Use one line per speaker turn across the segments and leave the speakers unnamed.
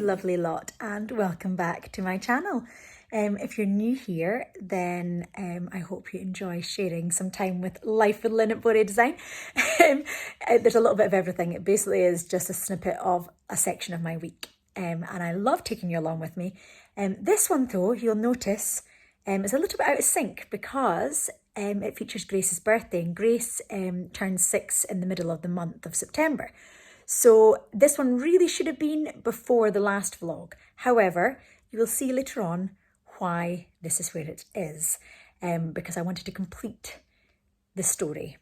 you lovely lot, and welcome back to my channel. If you're new here, then I hope you enjoy sharing some time with Life with Lynn at Bowray Design. There's a little bit of everything. It basically is just a snippet of a section of my week, and I love taking you along with me. This one though, you'll notice, is a little bit out of sync because it features Grace's birthday, and Grace turns 6 in the middle of the month of September. So this one really should have been before the last vlog. However, you will see later on why this is where it is, because I wanted to complete the story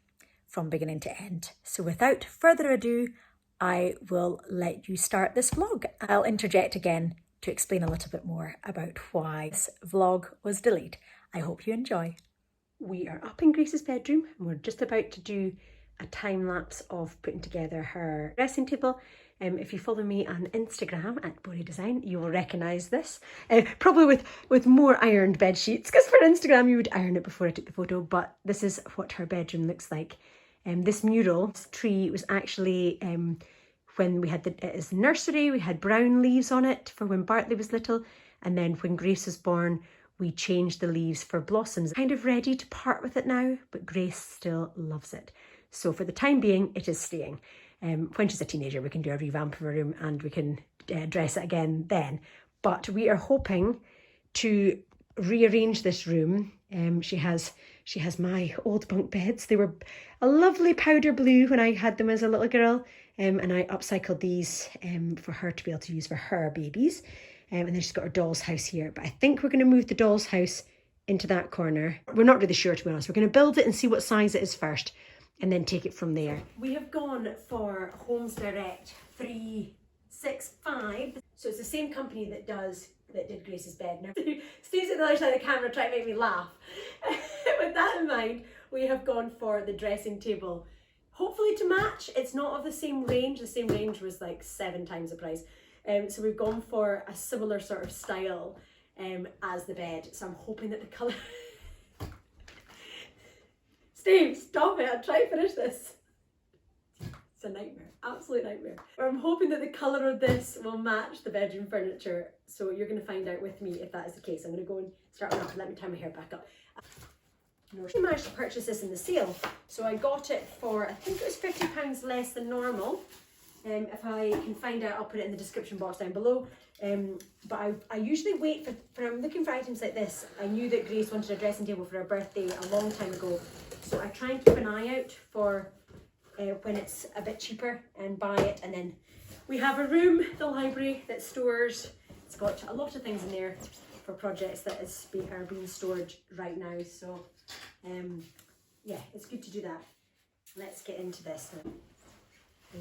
from beginning to end. So without further ado, I will let you start this vlog. I'll interject again to explain a little bit more about why this vlog was delayed. I hope you enjoy. We are up in Grace's bedroom and we're just about to do a time lapse of putting together her dressing table. If you follow me on Instagram at Bowray Design, you will recognise this. Probably with more ironed bed sheets, because for Instagram you would iron it before I took the photo, but this is what her bedroom looks like. This mural, this tree, was actually when we had it as nursery, we had brown leaves on it for when Bartley was little, and then when Grace was born, we changed the leaves for blossoms. Kind of ready to part with it now, but Grace still loves it. So for the time being, it is staying. When she's a teenager, we can do a revamp of her room and we can dress it again then. But we are hoping to rearrange this room. She has my old bunk beds. They were a lovely powder blue when I had them as a little girl. And I upcycled these for her to be able to use for her babies. And then she's got her doll's house here. But I think we're going to move the doll's house into that corner. We're not really sure, to be honest. We're going to build it and see what size it is first, and then take it from there. We have gone for Homes Direct 365. So it's the same company that did Grace's bed. Now, Steve's at the other side of the camera trying to make me laugh. With that in mind, we have gone for the dressing table. Hopefully to match. It's not of the same range. The same range was like 7 times the price. So we've gone for a similar sort of style as the bed. So I'm hoping that the colour... Steve, stop it, I'll try to finish this. It's a nightmare, absolute nightmare. I'm hoping that the colour of this will match the bedroom furniture, so you're going to find out with me if that is the case. I'm going to go and start it off and let me tie my hair back up. I managed to purchase this in the sale, so I got it for, I think it was £50 less than normal. If I can find out, I'll put it in the description box down below. But I usually wait for when I'm looking for items like this. I knew that Grace wanted a dressing table for her birthday a long time ago. So I try and keep an eye out for when it's a bit cheaper and buy it. And then we have a room, the library, that stores, it's got a lot of things in there for projects that are being stored right now. So yeah, it's good to do that. Let's get into this now.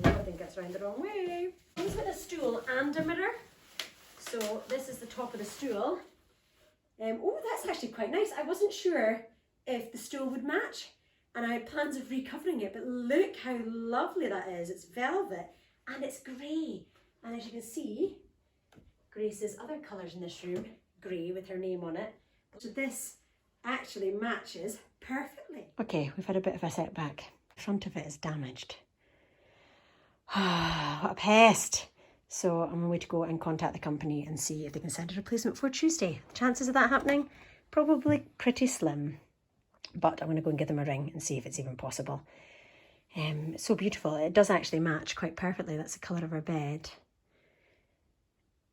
I think that's around the wrong way. Comes with a stool and a mirror. So this is the top of the stool. Oh, that's actually quite nice. I wasn't sure if the stool would match, and I had plans of recovering it, but look how lovely that is. It's velvet and it's grey, and as you can see, Grace's other colours in this room, grey with her name on it, so this actually matches perfectly. Okay, we've had a bit of a setback. The front of it is damaged. What a pest. So I'm on my way to go and contact the company and see if they can send a replacement for Tuesday. Chances of that happening? Probably pretty slim. But I'm going to go and give them a ring and see if it's even possible. It's so beautiful. It does actually match quite perfectly. That's the colour of our bed.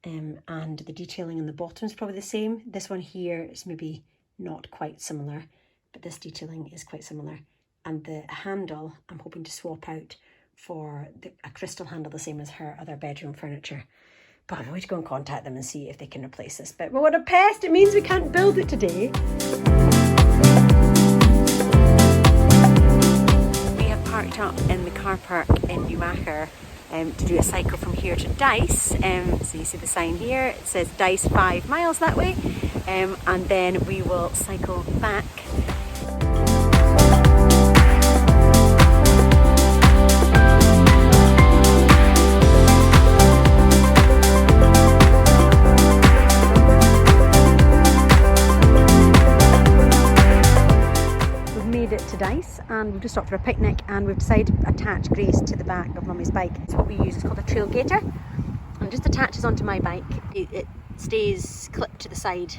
And the detailing on the bottom is probably the same. This one here is maybe not quite similar, but this detailing is quite similar. And the handle I'm hoping to swap out for a crystal handle, the same as her other bedroom furniture. But I'm going to go and contact them and see if they can replace this bit. But what a pest! It means we can't build it today. We have parked up in the car park in Newmacher to do a cycle from here to Dice. So you see the sign here, it says Dice 5 miles that way, and then we will cycle back. Dice, and we've just stopped for a picnic, and we've decided to attach Grace to the back of Mummy's bike. It's what we use. It's called a trail gaiter,
and just attaches onto my bike. It stays clipped to the side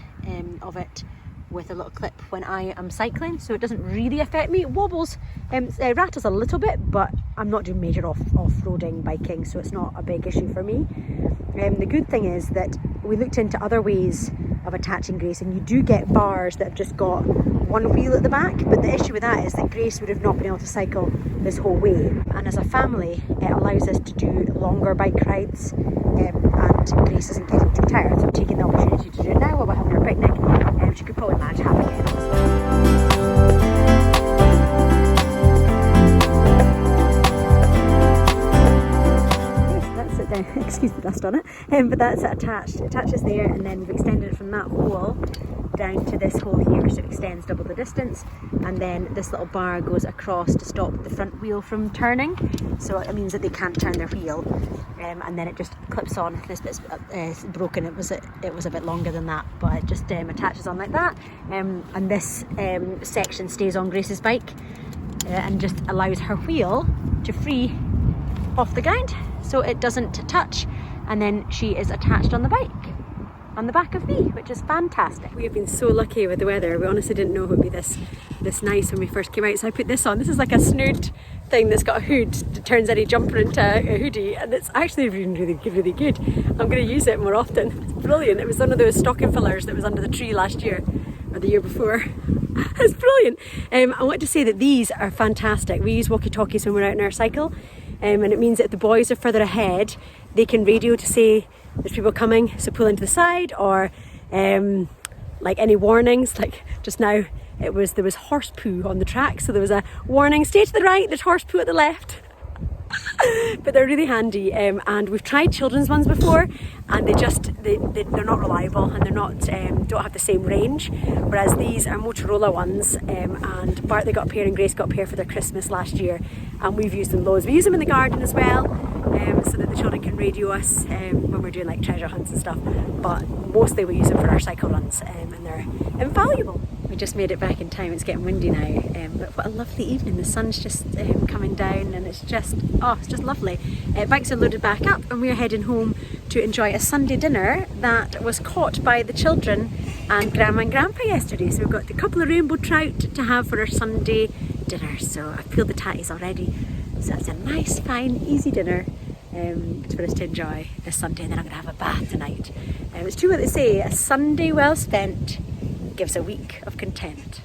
of it with a little clip when I am cycling, so it doesn't really affect me. It wobbles, rattles a little bit, but I'm not doing major off-roading biking, so it's not a big issue for me. The good thing is that we looked into other ways of attaching Grace, and you do get bars that have just got one wheel at the back, but the issue with that is that Grace would have not been able to cycle this whole way, and as a family it allows us to do longer bike rides, and Grace isn't getting too tired, so I'm taking the opportunity to do it now while we're having our picnic. She could probably manage half again. Excuse the dust on it, but that's it attached. It attaches there, and then we've extended it from that hole down to this hole here, so it extends double the distance, and then this little bar goes across to stop the front wheel from turning, so it means that they can't turn their wheel, and then it just clips on. This bit's broken. It was a bit longer than that, but it just attaches on like that, and this section stays on Grace's bike and just allows her wheel to free off the ground, so it doesn't touch, and then she is attached on the bike on the back of me, which is fantastic. We have been so lucky with the weather. We honestly didn't know it would be this nice when we first came out, so I put this on. This is like a snood thing that's got a hood that turns any jumper into a hoodie, and it's actually really good. I'm going to use it more often. It's brilliant. It was one of those stocking fillers that was under the tree last year or the year before. It's brilliant. I want to say that these are fantastic. We use walkie-talkies when we're out on our cycle, and it means that if the boys are further ahead, they can radio to say there's people coming, so pull into the side, or like any warnings, like just now there was horse poo on the track, so there was a warning, stay to the right, there's horse poo at the left. But they're really handy, and we've tried children's ones before, and they're not reliable, and they're not don't have the same range, whereas these are Motorola ones, and Bartley got a pair and Grace got a pair for their Christmas last year, and we've used them loads. We use them in the garden as well, so that the children can radio us when we're doing like treasure hunts and stuff, but mostly we use them for our cycle runs, and they're invaluable. We just made it back in time. It's getting windy now, but what a lovely evening. The sun's just coming down, and it's just lovely. Bikes are loaded back up, and we're heading home to enjoy a Sunday dinner that was caught by the children and Grandma and Grandpa yesterday. So we've got a couple of rainbow trout to have for our Sunday dinner. So I've peeled the tatties already. So it's a nice, fine, easy dinner for us to enjoy this Sunday, and then I'm going to have a bath tonight. It's true what they say, a Sunday well spent gives a week of content,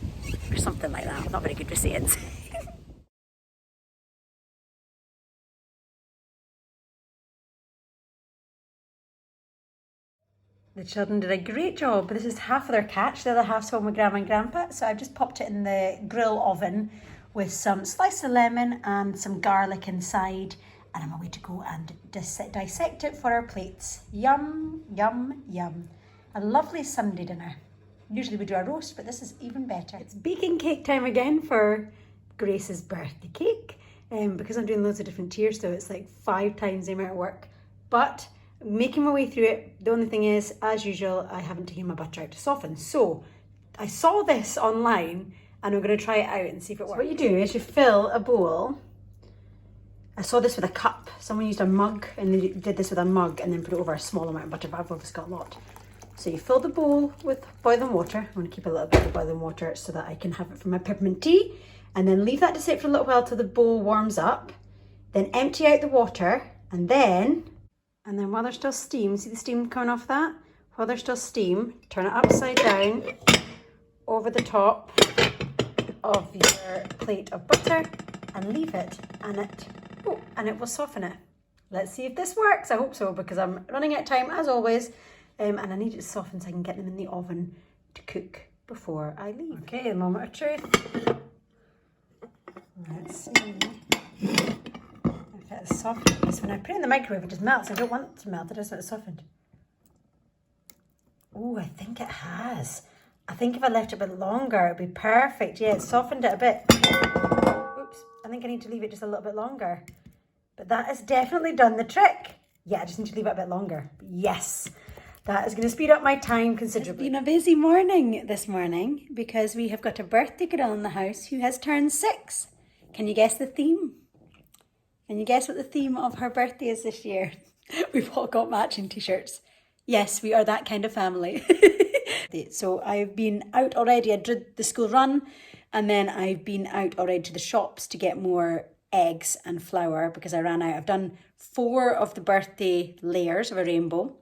or something like that. I'm not very good with sayings. The children did a great job. This is half of their catch, the other half's home with Grandma and Grandpa. So I've just popped it in the grill oven with some slice of lemon and some garlic inside, and I'm away to go and dissect it for our plates. Yum, yum, yum. A lovely Sunday dinner. Usually we do a roast, but this is even better. It's baking cake time again for Grace's birthday cake, because I'm doing loads of different tiers, so it's like 5 times the amount of work. But making my way through it, the only thing is, as usual, I haven't taken my butter out to soften. So I saw this online, and I'm going to try it out and see if it works. So what you do is you fill a bowl. I saw this with a cup. Someone used a mug, and they did this with a mug and then put it over a small amount of butter, but I've obviously got a lot. So you fill the bowl with boiling water. I want to keep a little bit of boiling water so that I can have it for my peppermint tea, and then leave that to sit for a little while till the bowl warms up. Then empty out the water, and then while there's still steam, see the steam coming off that? While there's still steam, turn it upside down over the top of your plate of butter and leave it, and it will soften it. Let's see if this works. I hope so, because I'm running out of time as always. And I need it to soften so I can get them in the oven to cook before I leave. Okay, the moment of truth. Let's see if it's softened. Because when I put it in the microwave, it just melts. I don't want it to melt, I just want it softened. Oh, I think it has. I think if I left it a bit longer, it'd be perfect. Yeah, it softened it a bit. Oops, I think I need to leave it just a little bit longer. But that has definitely done the trick. Yeah, I just need to leave it a bit longer. Yes. That is going to speed up my time considerably. It's been a busy morning this morning because we have got a birthday girl in the house who has turned 6. Can you guess the theme?
Can you guess what the theme of her birthday is this year? We've all got matching t-shirts. Yes, we are that kind of family. So I've been out already. I did the school run, and then I've been out already to the shops to get more eggs and flour because I ran out. I've done 4 of the birthday layers of a rainbow.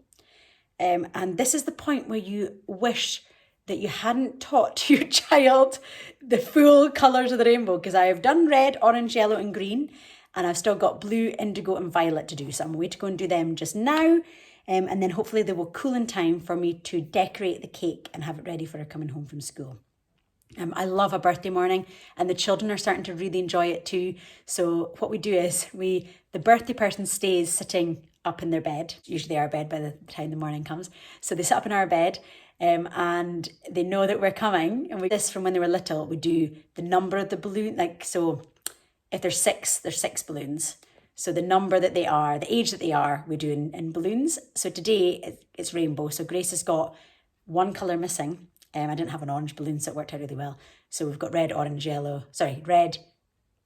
And this is the point where you wish that you hadn't taught your child the full colours of the rainbow, because I have done red, orange, yellow and green, and I've still got blue, indigo and violet to do. So I'm going to go and do them just now. And then hopefully they will cool in time for me to decorate the cake and have it ready for her coming home from school. I love a birthday morning, and the children are starting to really enjoy it too. So what we do is the birthday person stays sitting up in their bed, usually our bed by the time the morning comes. So they sit up in our bed, and they know that we're coming. And this from when they were little, we do the number of the balloon. Like, so if there's 6 balloons. So the number that they are, the age that they are, we do in balloons. So today it's rainbow. So Grace has got 1 colour missing. I didn't have an orange balloon, so it worked out really well. So we've got red,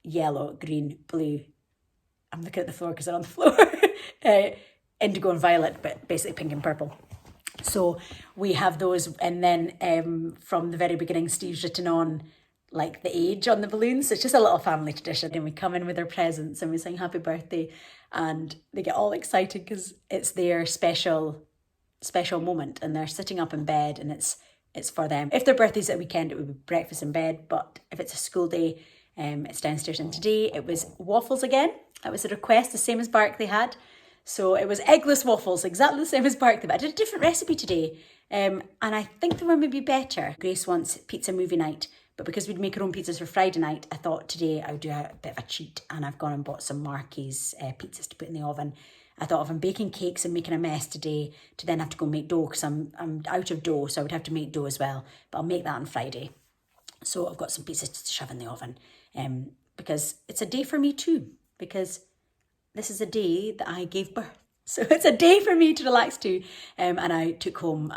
yellow, green, blue. I'm looking at the floor because they're on the floor. Indigo and violet, but basically pink and purple. So we have those, and then from the very beginning, Steve's written on like the age on the balloons. So it's just a little family tradition. And we come in with their presents and we sing happy birthday, and they get all excited because it's their special moment, and they're sitting up in bed, and it's for them. If their birthday's at a weekend, it would be breakfast in bed, but if it's a school day, it's downstairs. And today it was waffles again. That was a request, the same as Barclay had. So it was eggless waffles, exactly the same as Barclay, but I did a different recipe today. And I think they were maybe better. Grace wants pizza movie night, but because we'd make our own pizzas for Friday night, I thought today I would do a bit of a cheat, and I've gone and bought some Marquis pizzas to put in the oven. I thought if I'm baking cakes and making a mess today to then have to go make dough, because I'm out of dough, so I would have to make dough as well, but I'll make that on Friday. So I've got some pizzas to shove in the oven, because it's a day for me too, because this is a day that I gave birth. So it's a day for me to relax too. And I took home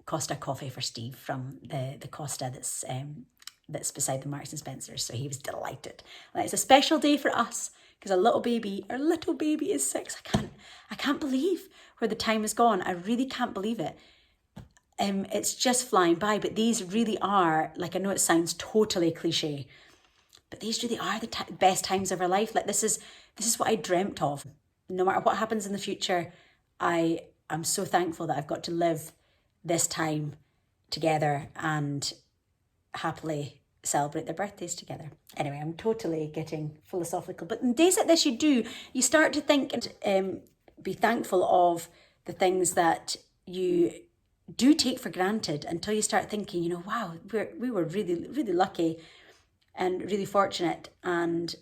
Costa coffee for Steve from the Costa that's beside the Marks and Spencer's. So he was delighted. Like, it's a special day for us because our little baby is 6. I can't believe where the time has gone. I really can't believe it. It's just flying by, but these really are, like, I know it sounds totally cliche, but these really are the best times of our life. Like, this is what I dreamt of. No matter what happens in the future, I am so thankful that I've got to live this time together and happily celebrate their birthdays together. Anyway, I'm totally getting philosophical, but in days like this, you start to think and be thankful of the things that you do take for granted until you start thinking, wow, we were really, really lucky and really fortunate. And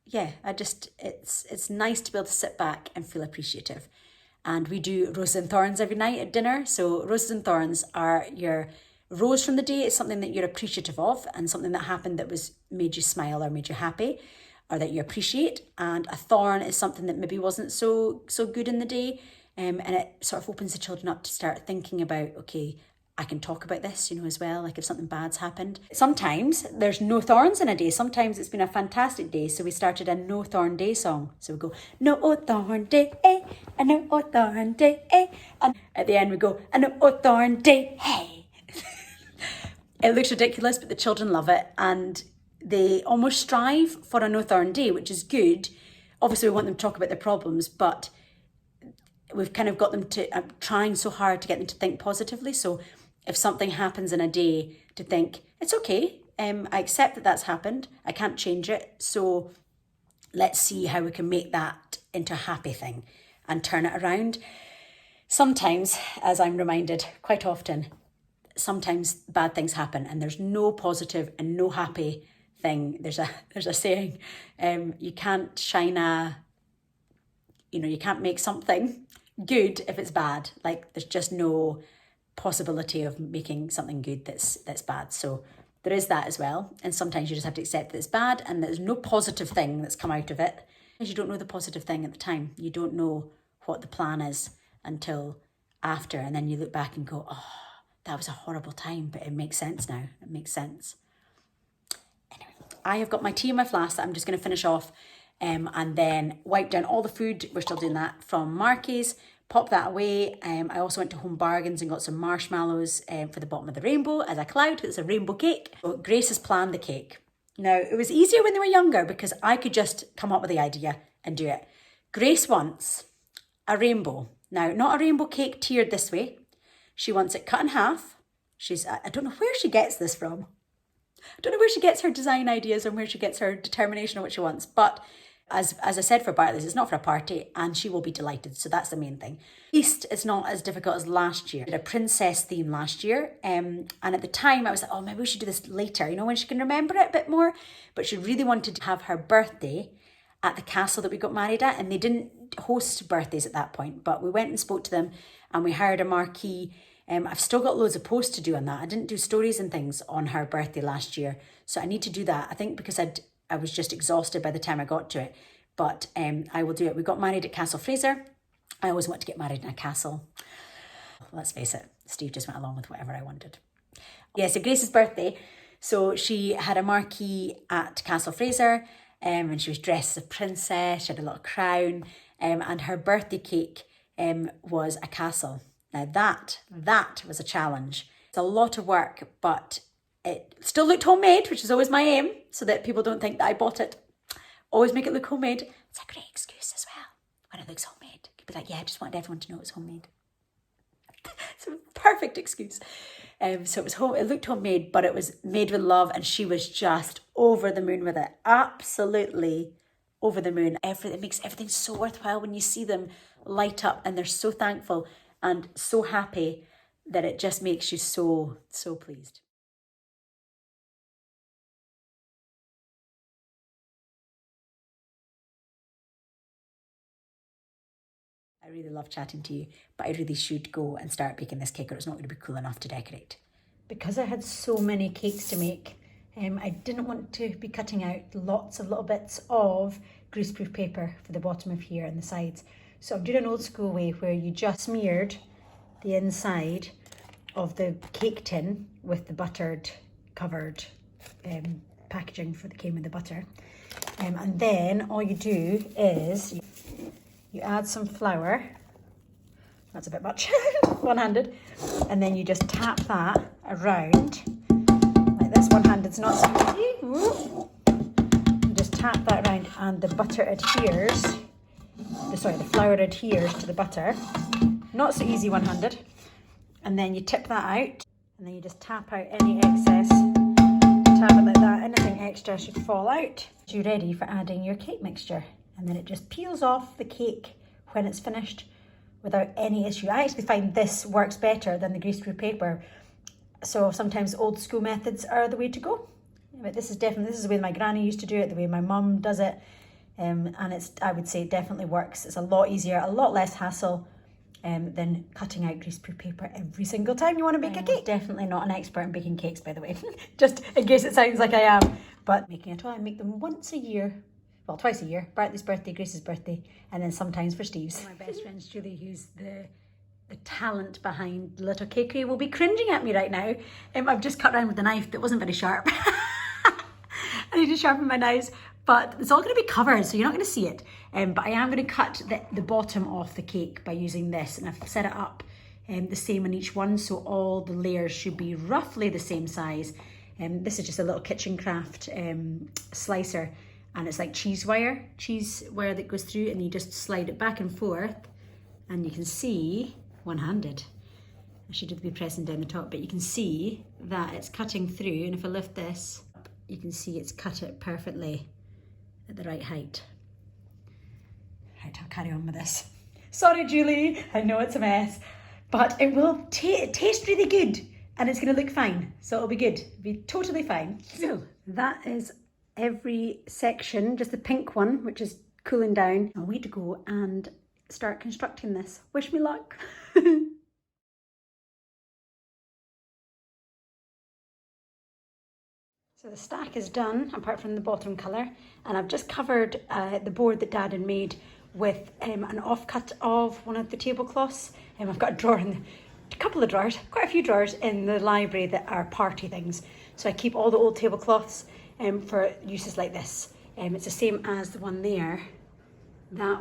yeah, it's nice to be able to sit back and feel appreciative. And we do roses and thorns every night at dinner. So roses and thorns are your rose from the day. It's something that you're appreciative of and something that happened that made you smile or made you happy or that you appreciate. And a thorn is something that maybe wasn't so good in the day. And it sort of opens the children up to start thinking about, okay, I can talk about this, as well, like if something bad's happened. Sometimes there's no thorns in a day. Sometimes it's been a fantastic day. So we started a no thorn day song. So we go, no thorn day, a no thorn day, and at the end we go, a no thorn day, hey. It looks ridiculous, but the children love it. And they almost strive for a no thorn day, which is good. Obviously we want them to talk about their problems, but we've kind of got them to, trying so hard to get them to think positively. So if something happens in a day, to think, it's okay, I accept that that's happened, I can't change it, so let's see how we can make that into a happy thing and turn it around. Sometimes, as I'm reminded quite often, sometimes bad things happen and there's no positive and no happy thing. There's a saying, you can't shine you can't make something good if it's bad. Like, there's just no possibility of making something good that's bad. So there is that as well. And sometimes you just have to accept that it's bad and there's no positive thing that's come out of it. You don't know the positive thing at the time. You don't know what the plan is until after. And then you look back and go, oh, that was a horrible time, but it makes sense now. It makes sense. Anyway, I have got my tea in my flask that I'm just going to finish off. and then wiped down all the food. We're still doing that from Marky's. Pop that away. I also went to Home Bargains and got some marshmallows for the bottom of the rainbow as a cloud. It's a rainbow cake. So Grace has planned the cake. Now, it was easier when they were younger because I could just come up with the idea and do it. Grace wants a rainbow. Now, not a rainbow cake tiered this way. She wants it cut in half. I don't know where she gets this from. I don't know where she gets her design ideas and where she gets her determination on what she wants. But as I said for Bartley's, it's not for a party and she will be delighted. So that's the main thing. At least it's not as difficult as last year. I did a princess theme last year. And at the time I was like, oh, maybe we should do this later, you know, when she can remember it a bit more. But she really wanted to have her birthday at the castle that we got married at. And they didn't host birthdays at that point. But we went and spoke to them and we hired a marquee. I've still got loads of posts to do on that. I didn't do stories and things on her birthday last year. So I need to do that. I think because I was just exhausted by the time I got to it. But I will do it. We got married at Castle Fraser. I always want to get married in a castle. Let's face it, Steve just went along with whatever I wanted. Yeah, so Grace's birthday. So she had a marquee at Castle Fraser and she was dressed as a princess. She had a little crown and her birthday cake was a castle. Now that was a challenge. It's a lot of work, but it still looked homemade, which is always my aim, so that people don't think that I bought it. Always make it look homemade. It's a great excuse as well when it looks homemade. You could be like, yeah, I just wanted everyone to know it's homemade. It's a perfect excuse. So it looked homemade, but it was made with love, and she was just over the moon with it. Absolutely over the moon. It makes everything so worthwhile when you see them light up, and they're so thankful and so happy that it just makes you so, so pleased. I really love chatting to you, but I really should go and start baking this cake or it's not going to be cool enough to decorate. Because I had so many cakes to make, I didn't want to be cutting out lots of little bits of greaseproof paper for the bottom of here and the sides. So I'm doing an old school way where you just smeared the inside of the cake tin with the buttered covered packaging that came with the butter. And then all you do is you add some flour. That's a bit much, one-handed. And then you just tap that around like this. One-handed's not so easy. You just tap that around and the butter adheres. The flour adheres to the butter. Not so easy one-handed. And then you tip that out and then you just tap out any excess. Tap it like that. Anything extra should fall out. You're ready for adding your cake mixture. And then it just peels off the cake when it's finished without any issue. I actually find this works better than the greaseproof paper. So sometimes old school methods are the way to go. But this is the way my granny used to do it, the way my mum does it. And I would say it definitely works. It's a lot easier, a lot less hassle than cutting out greaseproof paper every single time you want to bake a cake. Definitely not an expert in baking cakes, by the way, just in case it sounds like I am. But making it all, I make them once a year. Well, twice a year. Bartley's birthday, Grace's birthday, and then sometimes for Steve's. My best friend Julie, who's the talent behind Little Cakery, will be cringing at me right now. I've just cut around with a knife that wasn't very sharp. I need to sharpen my knives, but it's all going to be covered, so you're not going to see it. But I am going to cut the bottom off the cake by using this, and I've set it up the same on each one, so all the layers should be roughly the same size. This is just a little kitchen craft slicer. And it's like cheese wire that goes through, and you just slide it back and forth, and you can see, one-handed, I should be pressing down the top, but you can see that it's cutting through, and if I lift this, you can see it's cut it perfectly at the right height. Right, I'll carry on with this. Sorry, Julie, I know it's a mess, but it will taste really good, and it's going to look fine, so it'll be good, it'll be totally fine. So that is every section, just the pink one, which is cooling down. A way to go and start constructing this. Wish me luck. So the stack is done, apart from the bottom colour, and I've just covered the board that Dad had made with an offcut of one of the tablecloths. I've got a drawer a couple of drawers, quite a few drawers in the library that are party things. So I keep all the old tablecloths for uses like this.
It's the same as the one there. That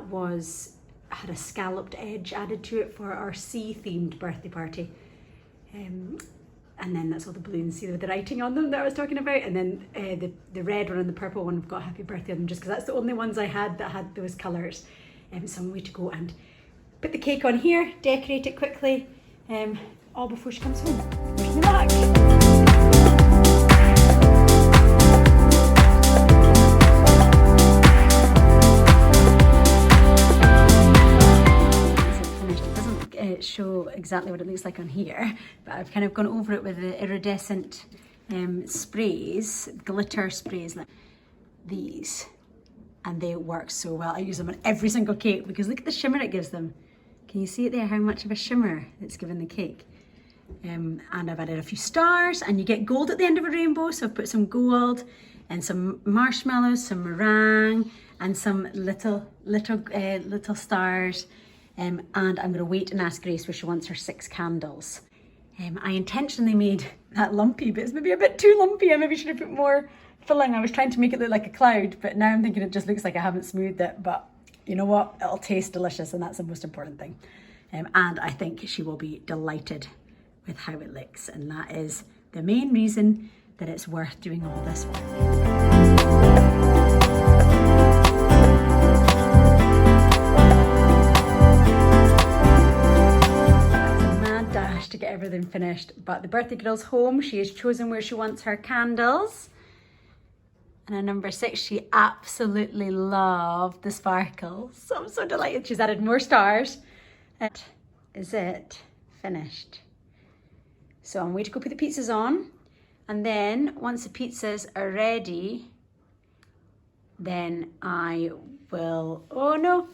had a scalloped edge added to it for our sea-themed birthday party. And then that's all the balloons, see with the writing on them that I was talking about. And then the red one and the purple one have got happy birthday on them, just because that's the only ones I had that had those colours. So I'm going to go and put the cake on here, decorate it quickly, all before she comes home. Wish me luck. Show exactly what it looks like on here, but I've kind of gone over it with the iridescent sprays, glitter sprays like these, and they work so well. I use them on every single cake because look at the shimmer it gives them. Can you see it there, how much of a shimmer it's given the cake? And I've added a few stars, and you get gold at the end of a rainbow, so I've put some gold and some marshmallows, some meringue, and some little stars. And I'm going to wait and ask Grace where she wants her 6 candles. I intentionally made that lumpy, but it's maybe a bit too lumpy. I maybe should have put more filling. I was trying to make it look like a cloud, but now I'm thinking it just looks like I haven't smoothed it. But you know what? It'll taste delicious, and that's the most important thing. And I think she will be delighted with how it looks. And that is the main reason that it's worth doing all this work. To get everything finished, but the birthday girl's home. She has chosen where she wants her candles, and at number 6 she absolutely loved the sparkles, so I'm so delighted she's added more stars. That is it finished. So I'm waiting to go put the pizzas on, and then once the pizzas are ready, then I will, oh no,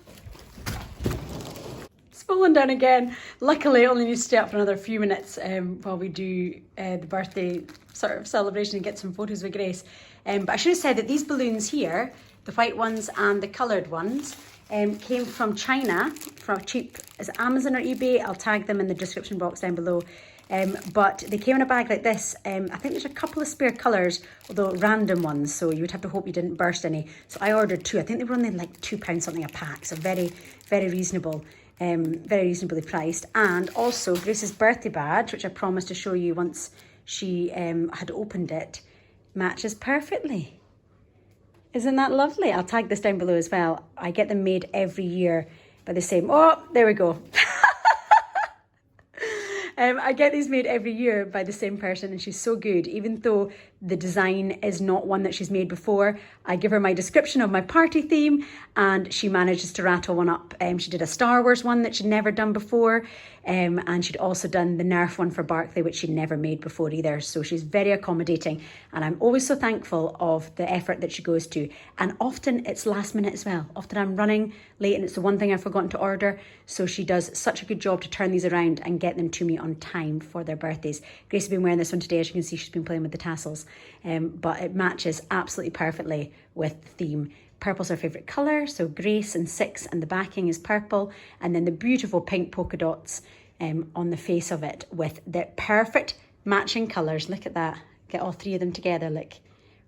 fallen down again. Luckily, I only need to stay up for another few minutes while we do the birthday sort of celebration and get some photos with Grace. But I should have said that these balloons here, the white ones and the coloured ones, came from China, from cheap, is it Amazon or eBay? I'll tag them in the description box down below. But they came in a bag like this. I think there's a couple of spare colours, although random ones, so you would have to hope you didn't burst any. So I ordered 2. I think they were only like £2 something a pack, so very, very reasonable. Very reasonably priced. And also Grace's birthday badge, which I promised to show you once she had opened it, matches perfectly. Isn't that lovely? I'll tag this down below as well. I get them made every year by the same, oh, there we go. I get these made every year by the same person, and she's so good. Even though the design is not one that she's made before, I give her my description of my party theme, and she manages to rattle one up. She did a Star Wars one that she'd never done before, and she'd also done the Nerf one for Barclay, which she'd never made before either. So she's very accommodating, and I'm always so thankful of the effort that she goes to. And often it's last minute as well. Often I'm running late and it's the one thing I've forgotten to order. So she does such a good job to turn these around and get them to me on time for their birthdays. Grace has been wearing this one today. As you can see, she's been playing with the tassels, but it matches absolutely perfectly with the theme. Purple's her favourite colour, so Grace and 6, and the backing is purple, and then the beautiful pink polka dots on the face of it with the perfect matching colours. Look at that. Get all 3 of them together, look.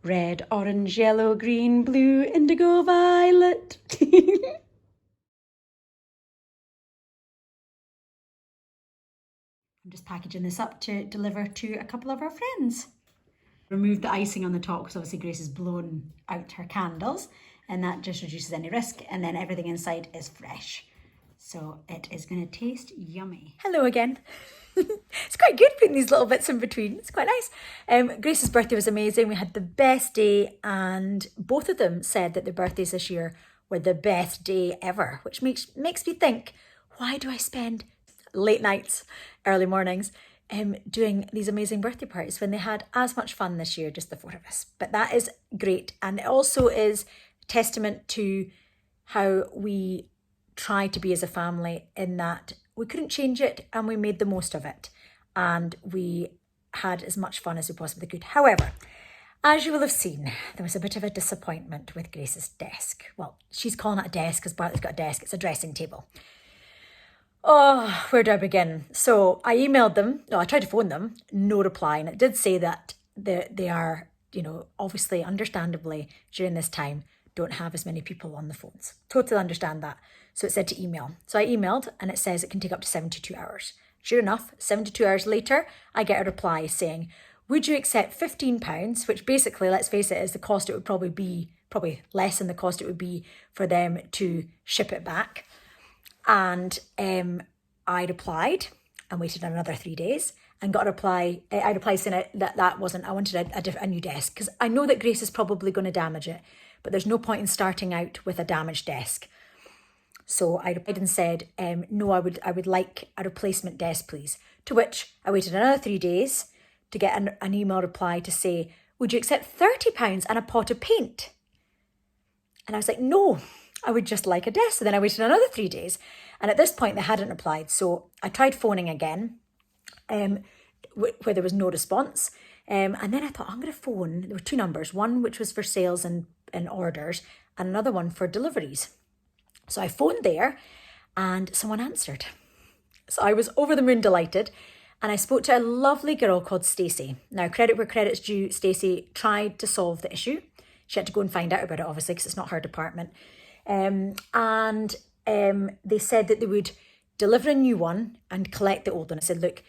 Red, orange, yellow, green, blue, indigo, violet. I'm just packaging this up to deliver to a couple of our friends. Remove the icing on the top because obviously Grace has blown out her candles, and that just reduces any risk, and then everything inside is fresh. So it is going to taste yummy. Hello again. It's quite good putting these little bits in between. It's quite nice. Grace's birthday was amazing. We had the best day, and both of them said that their birthdays this year were the best day ever, which makes me think, why do I spend late nights, early mornings doing these amazing birthday parties when they had as much fun this year, just the 4 of us? But that is great, and it also is testament to how we try to be as a family, in that we couldn't change it and we made the most of it, and we had as much fun as we possibly could. However, as you will have seen, there was a bit of a disappointment with Grace's desk. Well, she's calling it a desk because Bartlett's got a desk. It's a dressing table. Oh, where do I begin? So I emailed them. No, I tried to phone them. No reply. And it did say that they are, obviously, understandably, during this time,
don't have as many people on the phones. Totally understand that. So it said to email. So I emailed and it says it can take up to 72 hours. Sure enough, 72 hours later, I get a reply saying, would you accept £15, which basically, let's face it, is the cost it would probably be, probably less than the cost it would be for them to ship it back. And I replied and waited another 3 days and got a reply. I replied saying that wasn't, I wanted a new desk, because I know that Grace is probably going to damage it, but there's no point in starting out with a damaged desk. So I replied and said, no, I would like a replacement desk, please. To which I waited another 3 days to get an email reply to say, would you accept £30 and a pot of paint? And I was like, no, I would just like a desk. So then I waited another 3 days. And at this point, they hadn't replied. So I tried phoning again, where there was no response. And then I thought, I'm going to phone. There were two numbers, one which was for sales and orders, and another one for deliveries. So I phoned there and someone answered. So I was over the moon delighted. And I spoke to a lovely girl called Stacey. Now, credit where credit's due, Stacey tried to solve the issue. She had to go and find out about it, obviously, because it's not her department. They said that they would deliver a new one and collect the old one. I said, look,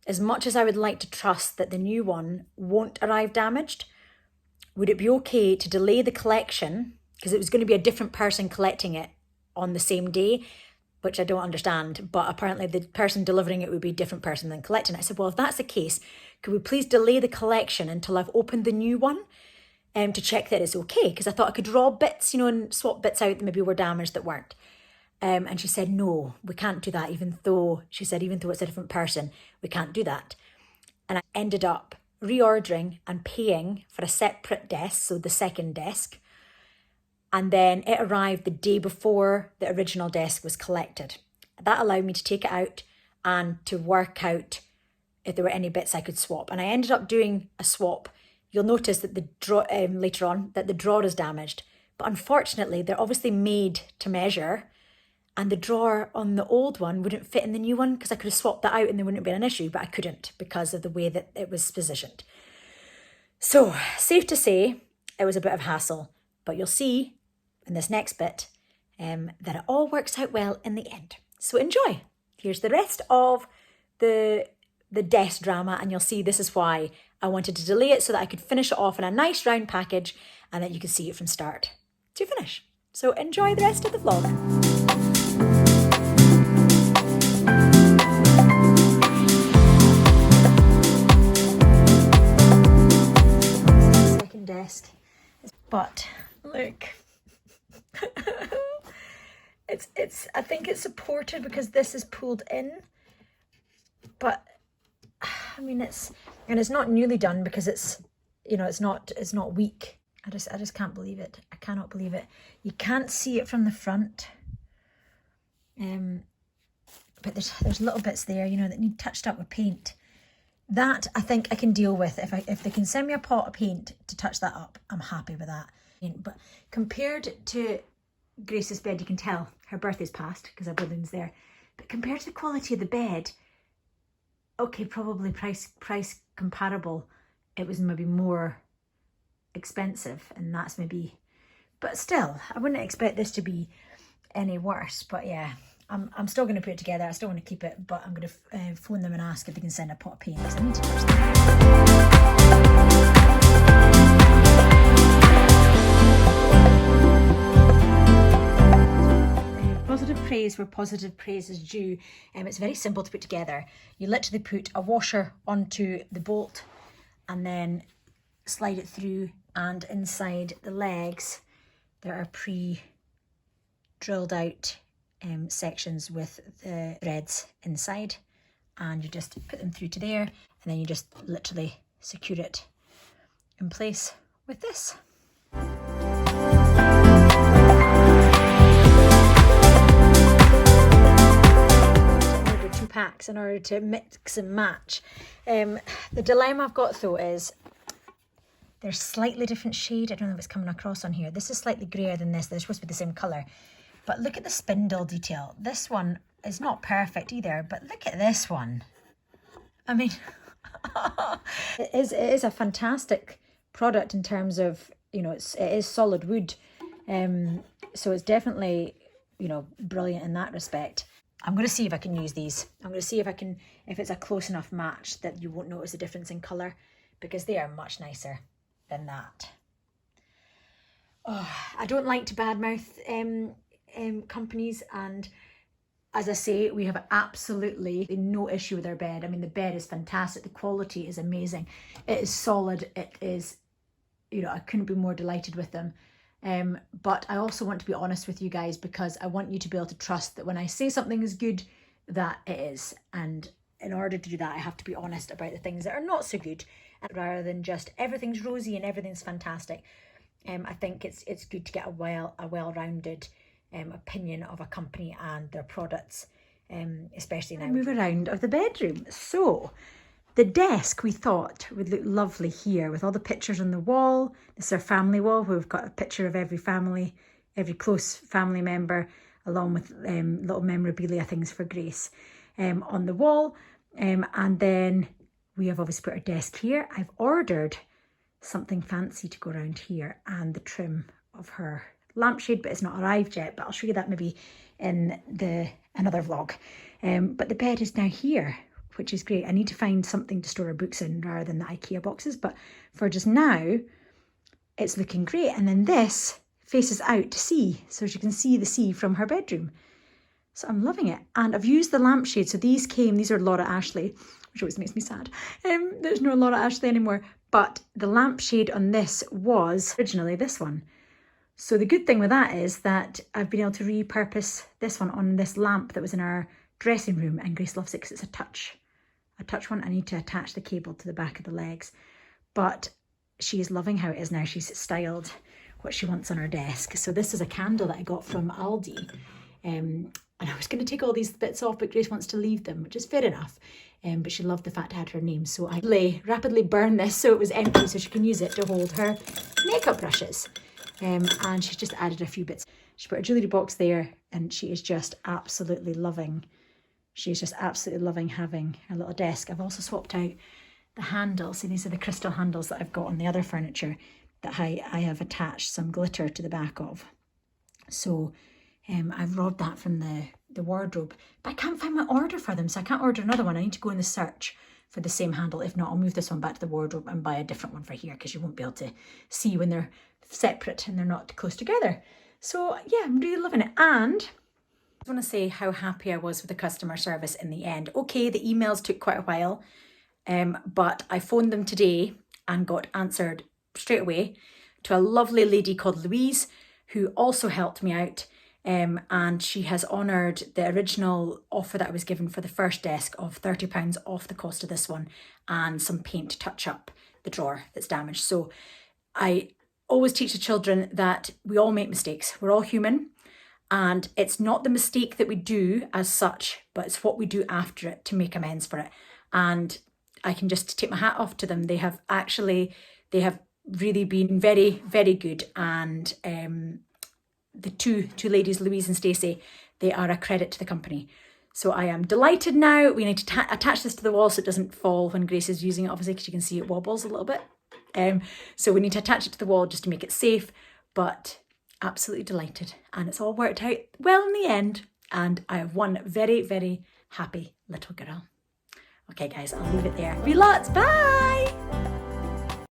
as much as I would like to trust that the new one won't arrive damaged, would it be okay to delay the collection? Because it was going to be a different person collecting it on the same day, which I don't understand, but apparently the person delivering it would be a different person than collecting it. I said, well, if that's the case, could we please delay the collection until I've opened the new one to check that it's okay? Because I thought I could draw bits, and swap bits out that maybe were damaged that weren't. And she said, no, we can't do that, even though it's a different person, we can't do that. And I ended up reordering and paying for a separate desk, so the second desk. And then it arrived the day before the original desk was collected. That allowed me to take it out and to work out if there were any bits I could swap. And I ended up doing a swap. You'll notice that the drawer later on that the drawer is damaged. But unfortunately, they're obviously made to measure. And the drawer on the old one wouldn't fit in the new one, because I could have swapped that out and there wouldn't have been an issue, but I couldn't because of the way that it was positioned. So, safe to say, it was a bit of hassle. But you'll see in this next bit that it all works out well in the end. So enjoy. Here's the rest of the desk drama, and you'll see this is why I wanted to delay it, so that I could finish it off in a nice round package and that you could see it from start to finish. So enjoy the rest of the vlog. Second desk, but look. I think it's supported because this is pulled in, but I mean it's not newly done because it's not weak. I just can't believe it. I cannot believe it. You can't see it from the front, but there's little bits there that need touched up with paint. That I think I can deal with. If they can send me a pot of paint to touch that up, I'm happy with that. But compared to Grace's bed, you can tell her birthday's past because her balloon's there. But compared to the quality of the bed, okay, probably price comparable. It was maybe more expensive, and that's maybe, but still, I wouldn't expect this to be any worse. But yeah, I'm still going to put it together. I still want to keep it, but I'm going to phone them and ask if they can send a pot of paint because I need to touch that. Positive praise where positive praise is due. It's very simple to put together. You literally put a washer onto the bolt and then slide it through, and inside the legs there are pre-drilled out sections with the threads inside, and you just put them through to there, and then you just literally secure it in place with this. Two packs in order to mix and match. The dilemma I've got though is they're slightly different shade. I don't know if it's coming across on here. This is slightly grayer than this. They're supposed to be the same colour. But look at the spindle detail. This one is not perfect either, but look at this one. I mean, it is a fantastic product in terms of, it is solid wood. So it's definitely, you know, brilliant in that respect. I'm going to see if I can use these. I'm going to see if it's a close enough match that you won't notice a difference in colour, because they are much nicer than that. Oh, I don't like to badmouth companies, and as I say, we have absolutely no issue with our bed. I mean, the bed is fantastic. The quality is amazing. It is solid. It is, you know, I couldn't be more delighted with them. But I also want to be honest with you guys, because I want you to be able to trust that when I say something is good, that it is. And in order to do that, I have to be honest about the things that are not so good, rather than just everything's rosy and everything's fantastic. I think it's good to get a well-rounded opinion of a company and their products, especially now. Move around of the bedroom. So the desk we thought would look lovely here with all the pictures on the wall. This is our family wall where we've got a picture of every family, every close family member, along with little memorabilia things for Grace on the wall. And then we have obviously put our desk here. I've ordered something fancy to go around here, and the trim of her lampshade, but it's not arrived yet, but I'll show you that maybe in another vlog. But the bed is now here, which is great. I need to find something to store our books in rather than the IKEA boxes, but for just now it's looking great. And then this faces out to sea, so as you can see the sea from her bedroom. So I'm loving it. And I've used the lampshade. So these are Laura Ashley, which always makes me sad. There's no Laura Ashley anymore, but the lampshade on this was originally this one. So the good thing with that is that I've been able to repurpose this one on this lamp that was in our dressing room, and Grace loves it because it's a touch one. I need to attach the cable to the back of the legs, but she is loving how it is now. She's styled what she wants on her desk. So this is a candle that I got from Aldi, and I was going to take all these bits off, but Grace wants to leave them, which is fair enough. But she loved the fact it had her name, so I rapidly burned this so it was empty, so she can use it to hold her makeup brushes. And she's just added a few bits. She put a jewellery box there, and she is just absolutely loving. She's just absolutely loving having her little desk. I've also swapped out the handles. See, these are the crystal handles that I've got on the other furniture that I have attached some glitter to the back of. So I've robbed that from the wardrobe, but I can't find my order for them, so I can't order another one. I need to go in the search for the same handle. If not, I'll move this one back to the wardrobe and buy a different one for here, because you won't be able to see when they're separate and they're not close together. So yeah, I'm really loving it. And I want to say how happy I was with the customer service in the end. Okay, the emails took quite a while, but I phoned them today and got answered straight away to a lovely lady called Louise, who also helped me out. And she has honoured the original offer that I was given for the first desk of £30 off the cost of this one, and some paint to touch up the drawer that's damaged. So I always teach the children that we all make mistakes. We're all human, and it's not the mistake that we do as such, but it's what we do after it to make amends for it. And I can just take my hat off to them. They have really been very, very good. And the two ladies, Louise and Stacey, they are a credit to the company. So I am delighted now. We need to attach this to the wall so it doesn't fall when Grace is using it, obviously, because you can see it wobbles a little bit. So we need to attach it to the wall just to make it safe, but absolutely delighted. And it's all worked out well in the end. And I have one very, very happy little girl. Okay, guys, I'll leave it there. Be lots. Bye.